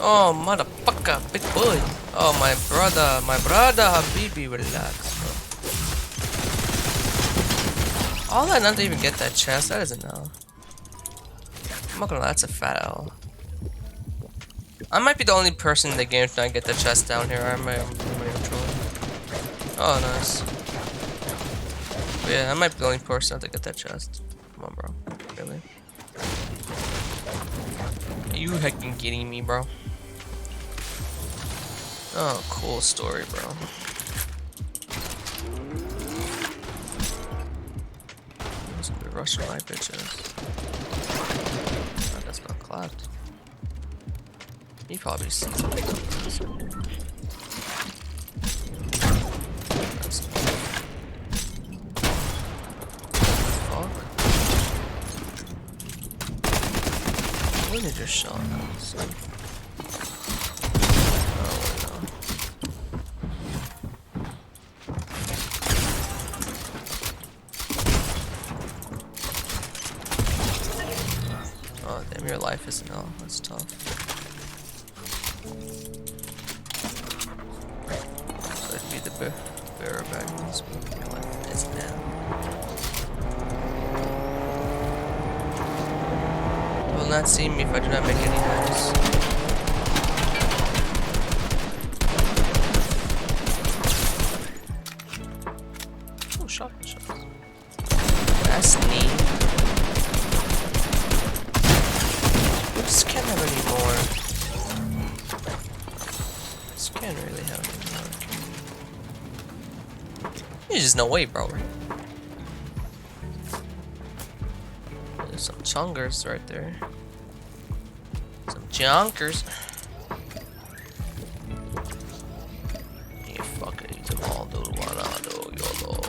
Oh, motherfucker, big boy. Oh, my brother, Habibi, relax, bro. All that not to even get that chest, that is an L. I'm not gonna lie, that's a fat L. I might be the only person in the game to not get the chest down here. I'm trolling. Oh, nice. But yeah, I might be the only person not to get that chest. Come on, bro. Really? Are you heckin' kidding me, bro? Oh, cool story, bro. Let's be rushing my bitches. Oh, that's not clapped. You probably see something. That's fuck. When did your shot? Oh, damn, your life is no. That's tough. So it'd be the bearer back in this movie. Your life is now. You will not see me if I do not make any noise. Oh, shots. That's neat. This can't have any more. This can't really have any more. There's just no way, bro. There's some chungers right there. Some junkers. You fucking eat them all, dude. YOLO.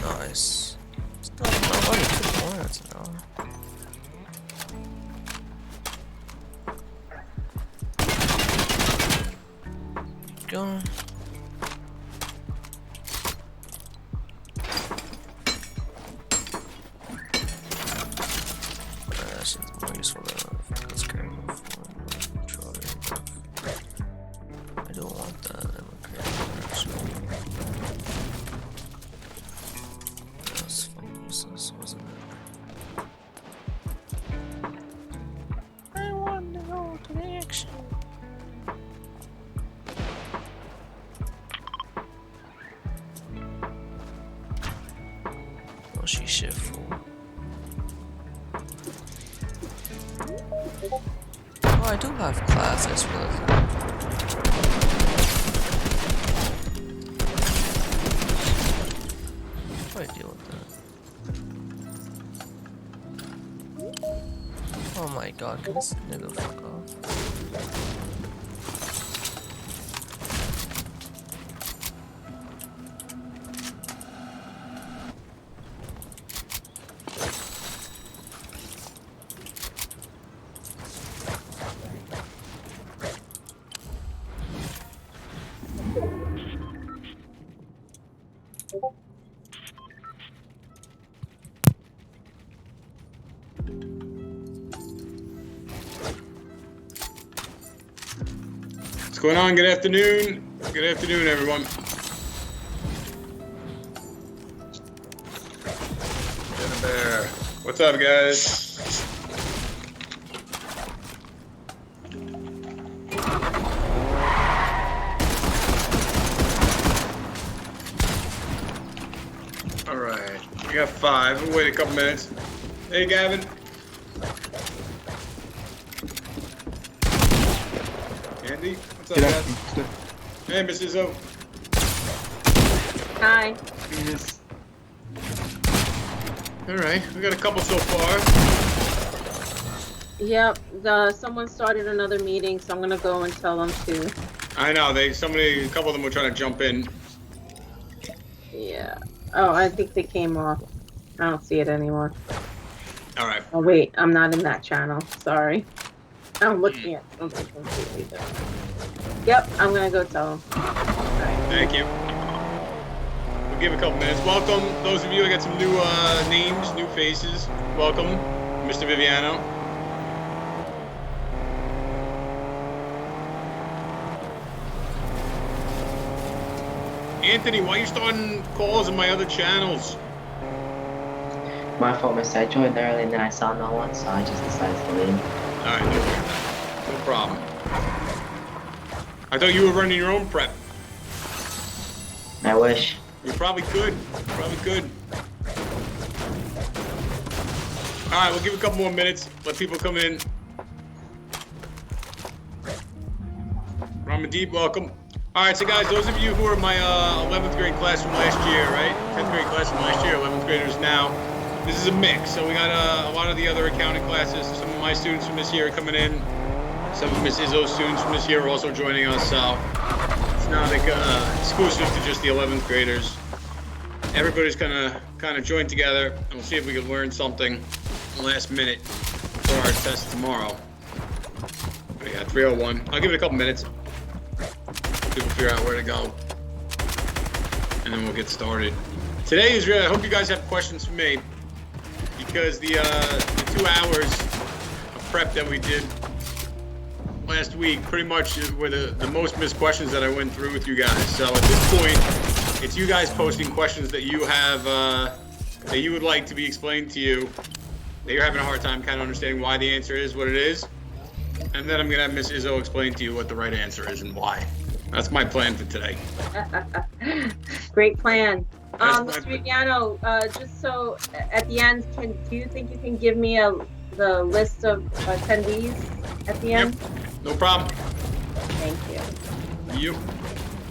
Nice. Still nobody took more, that's an hour. Going. That shit's more useful than let's carry more controller. I don't want that. I'm gonna create more actually. That's fucking useless, wasn't it? I want to go to the action. Oh, she shit fool. Oh, I do have class, I just realized that. How do I deal with that? Oh my god, can this nigga fuck off? What's going on? Good afternoon. Good afternoon, everyone. Jenna Bear. What's up, guys? All right. We got 5. We'll wait a couple minutes. Hey, Gavin. Andy, what's up, guys? Hey, Mrs. O. Hi. All right, we got a couple so far. Yep. Someone started another meeting, so I'm gonna go and tell them to. I know a couple of them were trying to jump in. Yeah. Oh, I think they came off. I don't see it anymore. All right. Oh wait, I'm not in that channel. Sorry. I'm looking at something completely different. Yep, I'm gonna go tell them. Right. Thank you. We'll give a couple minutes. Welcome, those of you. I got some new names, new faces. Welcome, Mr. Viviano. Anthony, why are you starting calls on my other channels? My fault, mister. I joined early and then I saw no one, so I just decided to leave. Alright, no problem. I thought you were running your own prep. I wish. You probably could. Alright, we'll give it a couple more minutes. Let people come in. Ramadeep, welcome. Alright, so guys, those of you who are my 11th grade class from last year, right? 10th grade class from last year, 11th graders now. This is a mix. So we got a lot of the other accounting classes. Some of my students from this year are coming in. Some of Miss Izzo's students from this year are also joining us. So it's not like exclusive to just the 11th graders. Everybody's kind of joined together, and we'll see if we can learn something last minute for our test tomorrow. We got 3:01. I'll give it a couple minutes. People figure out where to go, and then we'll get started. Today is really, I hope you guys have questions for me, because the 2 hours of prep that we did last week pretty much were the most missed questions that I went through with you guys. So at this point, it's you guys posting questions that you have that you would like to be explained to you, that you're having a hard time kind of understanding why the answer is what it is, and then I'm gonna have Miss Izzo explain to you what the right answer is and why. That's my plan for today. Great plan. Mr. Viviano, just so at the end, do you think you can give me the list of attendees at the end? Yep. No problem. Thank you. Yep.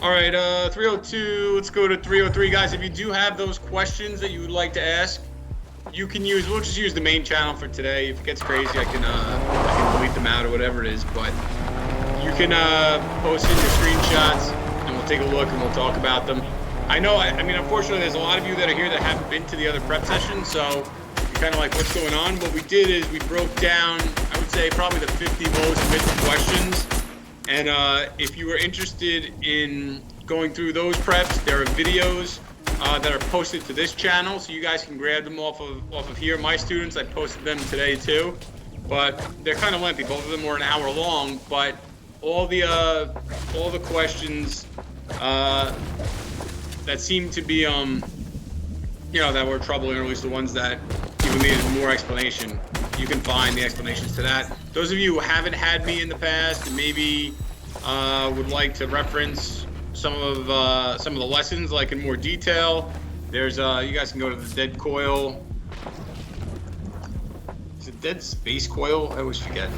All right, 302, let's go to 303. Guys, if you do have those questions that you would like to ask, you can we'll just use the main channel for today. If it gets crazy, I can delete them out or whatever it is, but you can post in your screenshots and we'll take a look and we'll talk about them. I know, I mean, unfortunately, there's a lot of you that are here that haven't been to the other prep sessions, so you're kind of like, what's going on? What we did is we broke down, I would say, probably the 50 most missed questions. And if you are interested in going through those preps, there are videos that are posted to this channel, so you guys can grab them off of here. My students, I posted them today too, but they're kind of lengthy. Both of them were an hour long, but all the questions that seem to be you know, that were troubling, or at least the ones that even needed more explanation, you can find the explanations to that. Those of you who haven't had me in the past and maybe would like to reference some of the lessons, like in more detail, there's you guys can go to the Dead Coil. Is it Dead Space Coil? I always forget.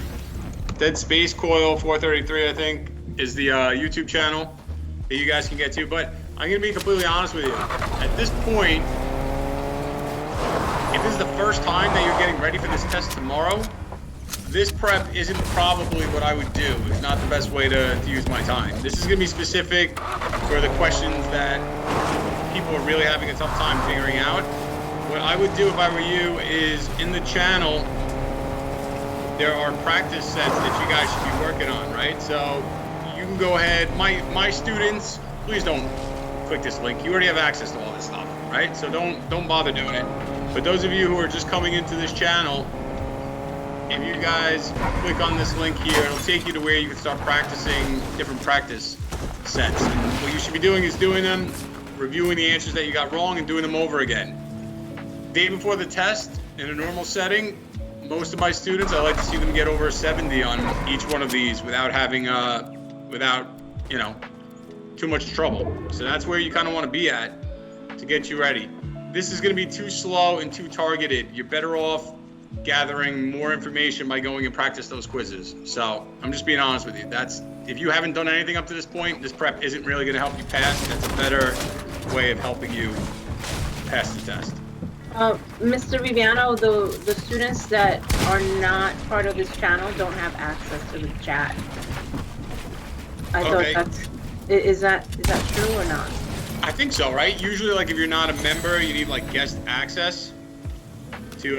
Dead Space Coil 433, I think, is the YouTube channel that you guys can get to. But I'm gonna be completely honest with you. At this point, if this is the first time that you're getting ready for this test tomorrow, this prep isn't probably what I would do. It's not the best way to use my time. This is gonna be specific for the questions that people are really having a tough time figuring out. What I would do if I were you is, in the channel, there are practice sets that you guys should be working on, right? So you can go ahead, my students, please don't click this link. You already have access to all this stuff, right? So don't bother doing it. But those of you who are just coming into this channel, if you guys click on this link here, it'll take you to where you can start practicing different practice sets. And what you should be doing is doing them, reviewing the answers that you got wrong, and doing them over again. Day before the test, in a normal setting, most of my students, I like to see them get over a 70 on each one of these without having, without, you know, too much trouble. So that's where you kind of want to be at to get you ready. This is going to be too slow and too targeted. You're better off gathering more information by going and practice those quizzes. So I'm just being honest with you. If you haven't done anything up to this point, this prep isn't really going to help you pass. That's a better way of helping you pass the test. Mr. Viviano, the students that are not part of this channel don't have access to the chat. I thought is that true or not? I think so, right? Usually, like, if you're not a member, you need like guest access to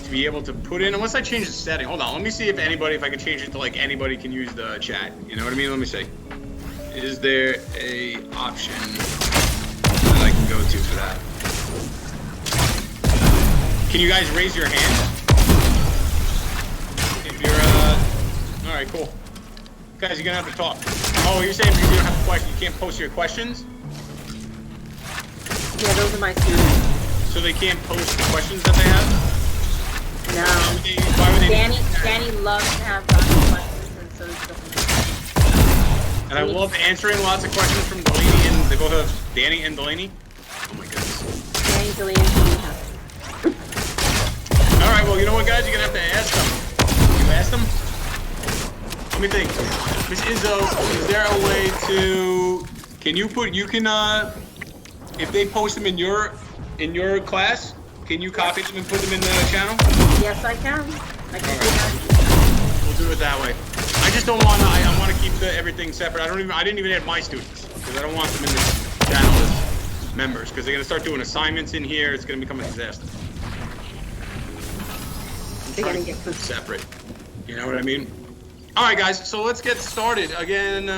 be able to put in, unless I change the setting. Hold on, let me see if I can change it to like anybody can use the chat. You know what I mean? Let me see. Is there a option that I can go to for that? Can you guys raise your hand? If you're all right, cool. Guys, you're gonna have to talk. Oh, you're saying because you don't have a question, you can't post your questions? Yeah, those are my students. So they can't post the questions that they have? No. Why would they Danny loves to have lots of questions, and so does Delaney. And I love answering lots of questions from Delaney, and they both have Danny and Delaney. Oh my goodness. Danny, Delaney, and have. All right, well, you know what, guys? You're gonna have to ask them. You ask them? Let me think. Miss Izzo, is there a way to? If they post them in your class, can you copy them and put them in the channel? Yes, I can. I can do that. We'll do it that way. I just don't want to. I want to keep everything separate. I didn't even add my students because I don't want them in this channel as members because they're gonna start doing assignments in here. It's gonna become a disaster. They're gonna get separate. You know what I mean? All right, guys. So let's get started. Again,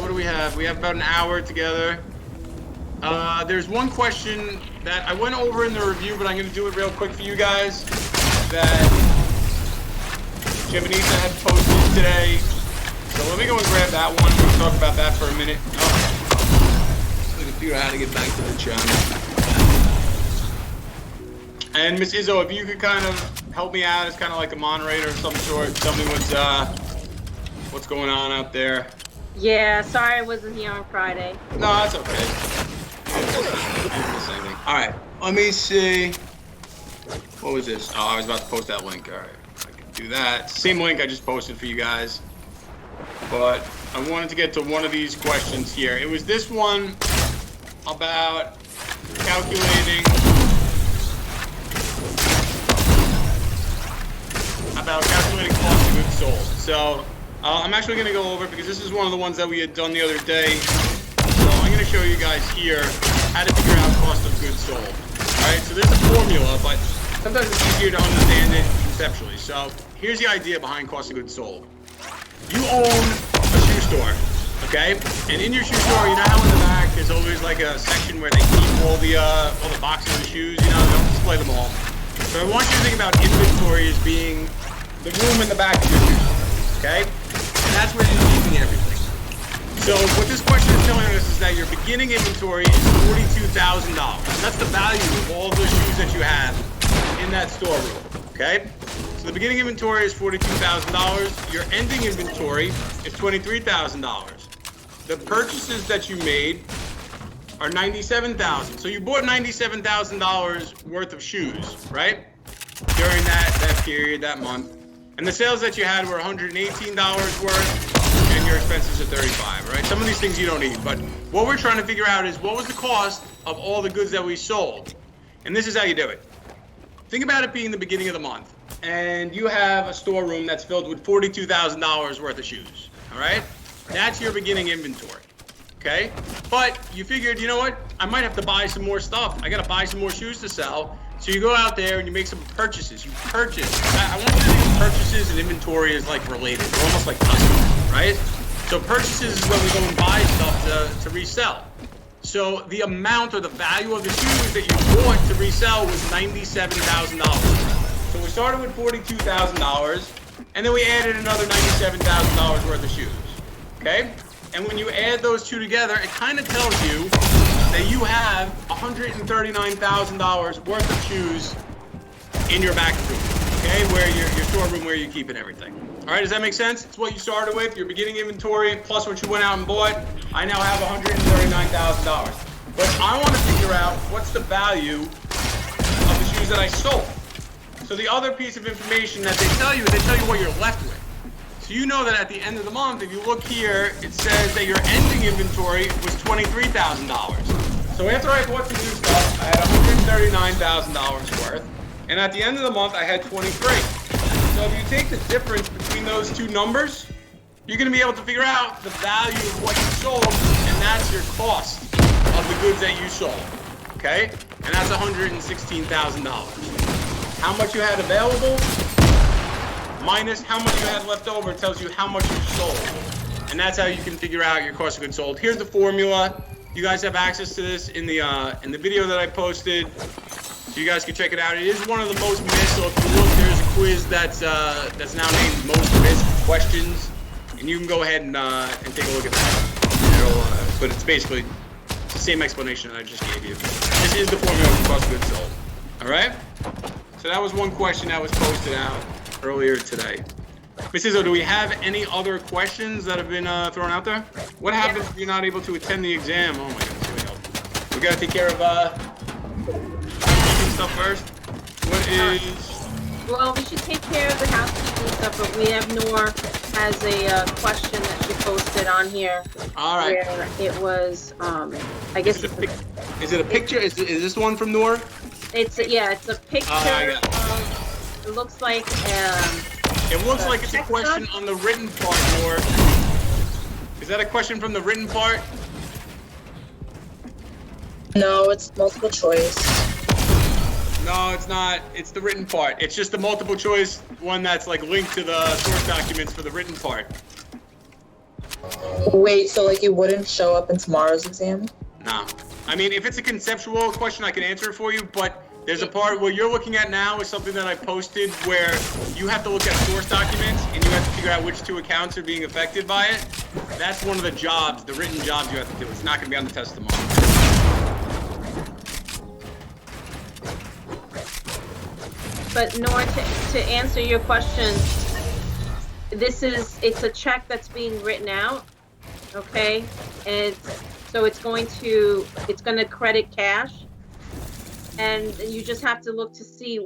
what do we have? We have about an hour together. There's one question that I went over in the review, but I'm going to do it real quick for you guys. That Jiminisa had posted today. So let me go and grab that one. We'll talk about that for a minute. Oh. I can figure out how to get back to the channel. And Miss Izzo, if you could kind of help me out as kind of like a moderator of some sort, tell me what's going on out there. Yeah, sorry I wasn't here on Friday. No, that's okay. All right, let me see. What was this? Oh, I was about to post that link. All right, I can do that. Same link I just posted for you guys. But I wanted to get to one of these questions here. It was this one about calculating cost of goods sold. So I'm actually going to go over it because this is one of the ones that we had done the other day. So I'm going to show you guys here how to figure out cost of goods sold. All right, so there's a formula, but sometimes it's easier to understand it conceptually. So here's the idea behind cost of goods sold. You own a shoe store, okay? And in your shoe store, you know how in the back there's always like a section where they keep all the boxes of shoes, you know, they don't display them all. So I want you to think about inventory as being the room in the back of your shoes, okay? And that's where you're keeping everything. So what this question is telling us is that your beginning inventory is $42,000. That's the value of all those shoes that you have in that storeroom, okay? So the beginning inventory is $42,000. Your ending inventory is $23,000. The purchases that you made are $97,000. So you bought $97,000 worth of shoes, right? During that period, that month. And the sales that you had were $118 worth. And your expenses are $35, right? Some of these things you don't need, but what we're trying to figure out is what was the cost of all the goods that we sold? And this is how you do it. Think about it being the beginning of the month, and you have a storeroom that's filled with $42,000 worth of shoes, all right? That's your beginning inventory, okay? But you figured, you know what? I might have to buy some more stuff. I gotta buy some more shoes to sell. So you go out there and you make some purchases. You purchase. I want you to think of purchases and inventory as like related. They're almost like customers, right? So purchases is when we go and buy stuff to resell. So the amount or the value of the shoes that you bought to resell was $97,000. So we started with $42,000, and then we added another $97,000 worth of shoes, okay? And when you add those two together, it kind of tells you that you have $139,000 worth of shoes in your back room, okay? Where your storeroom where you're keeping everything. All right, does that make sense? It's what you started with, your beginning inventory, plus what you went out and bought. I now have $139,000. But I want to figure out what's the value of the shoes that I sold. So the other piece of information that they tell you what you're left with. So you know that at the end of the month, if you look here, it says that your ending inventory was $23,000. So after I bought some new stuff, I had $139,000 worth. And at the end of the month, I had 23. So if you take the difference between those two numbers, you're going to be able to figure out the value of what you sold, and that's your cost of the goods that you sold, okay? And that's $116,000. How much you had available minus how much you had left over tells you how much you sold. And that's how you can figure out your cost of goods sold. Here's the formula. You guys have access to this in the video that I posted. So you guys can check it out. It is one of the most missed. So if you look, there's a quiz that's now named most missed questions And you can go ahead and take a look at that. But it's basically the same explanation I just gave you. This is the formula for cost of goods sold. All right? So that was one question that was posted out earlier today. Mrs. O, do we have any other questions that have been thrown out there? What happens if you're not able to attend the exam? Oh my goodness, here we go. We gotta take care of stuff first. What is... Well, we should take care of the housekeeping stuff, but we have Noor has a question that she posted on here. All right. Where it was, I guess... Is it a picture? Is this one from Noor? It's a picture of, it looks like, it looks like it's a question on the written part, Noor. Is that a question from the written part? No, it's multiple choice. No, it's not. It's the written part. It's just the multiple choice one that's like linked to the source documents for the written part. Wait, so like it wouldn't show up in tomorrow's exam? No. I mean, if it's a conceptual question, I can answer it for you, but there's a part where you're looking at now is something that I posted where you have to look at source documents and you have to figure out which two accounts are being affected by it. That's one of the jobs, the written jobs you have to do. It's not going to be on the test tomorrow. But Noor, to answer your question, it's a check that's being written out, okay? And it's going to credit cash, and you just have to look to see